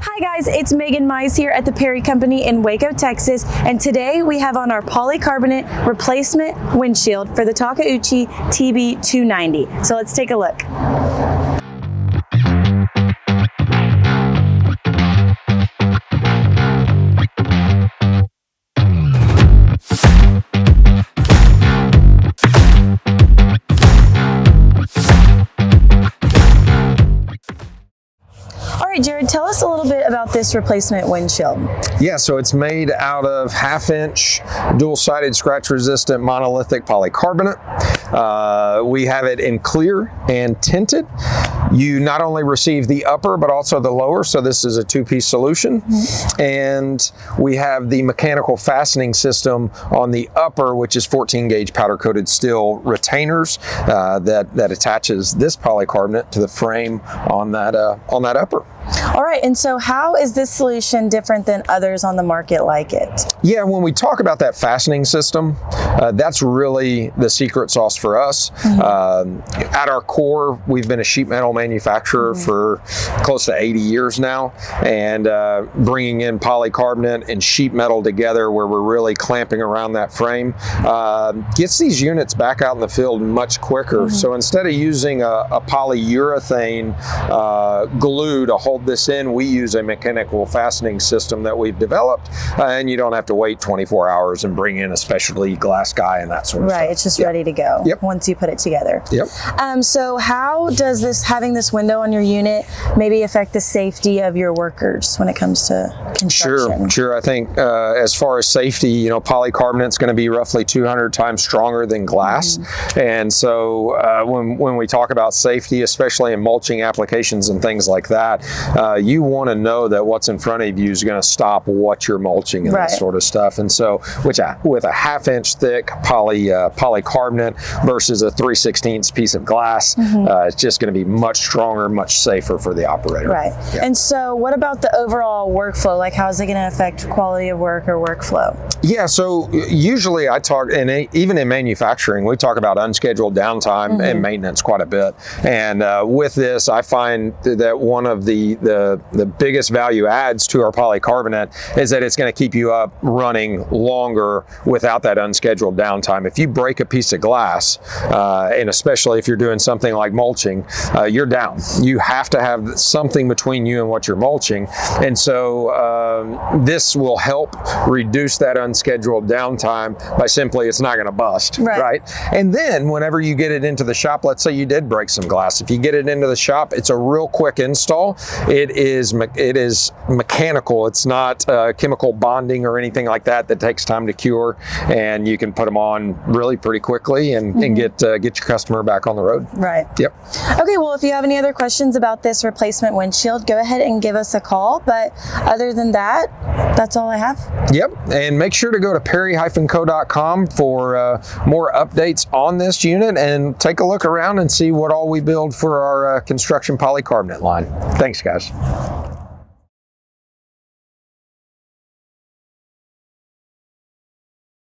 Hi guys, it's Megan Mize here at the Perry Company in Waco, Texas, and today we have on our polycarbonate replacement windshield for the Takeuchi TB290. So let's take a look. Jared, tell us a little bit about this replacement windshield. Yeah, so it's made out of 1/2-inch dual-sided scratch-resistant monolithic polycarbonate. We have it in clear and tinted. You not only receive the upper but also the lower, so this is a two-piece solution. And we have the mechanical fastening system on the upper, which is 14-gauge powder-coated steel retainers that attaches this polycarbonate to the frame on that upper. All right, and so how is this solution different than others on the market like it? Yeah, when we talk about that fastening system, that's really the secret sauce for us. At our core, we've been a sheet metal manufacturer for close to 80 years now, and bringing in polycarbonate and sheet metal together where we're really clamping around that frame gets these units back out in the field much quicker. So instead of using a polyurethane glue to hold this in, we use a mechanical fastening system that we've developed, and you don't have to wait 24 hours and bring in a specialty glass guy and that sort of stuff. Right, it's just ready to go once you put it together. So how does having this window on your unit maybe affect the safety of your workers when it comes to construction? Sure. I think as far as safety, you know, polycarbonate is going to be roughly 200 times stronger than glass. And so when we talk about safety, especially in mulching applications and things like that, you want to know that what's in front of you is going to stop what you're mulching and that sort of stuff. And so with a 1/2-inch thick polycarbonate versus a 3/16 piece of glass, it's just going to be much stronger, much safer for the operator. And so what about the overall workflow? Like, how is it going to affect quality of work or workflow? Yeah, so usually I talk, and even in manufacturing, we talk about unscheduled downtime and maintenance quite a bit. And with this, I find that one of the biggest value adds to our polycarbonate is that it's going to keep you up running longer without that unscheduled downtime. If you break a piece of glass, and especially if you're doing something like mulching, you're down. You have to have something between you and what you're mulching. And so this will help reduce that unscheduled downtime by simply, it's not going to bust, right? And then whenever you get it into the shop, let's say you did break some glass, if you get it into the shop, it's a real quick install. It is mechanical. It's not chemical bonding or anything like that takes time to cure, and you can put them on really pretty quickly and get your customer back on the road. Okay, well, if you have any other questions about this replacement windshield, go ahead and give us a call. But other than that, that's all I have. And make sure to go to perry-co.com for more updates on this unit and take a look around and see what all we build for our construction polycarbonate line. Thanks, guys.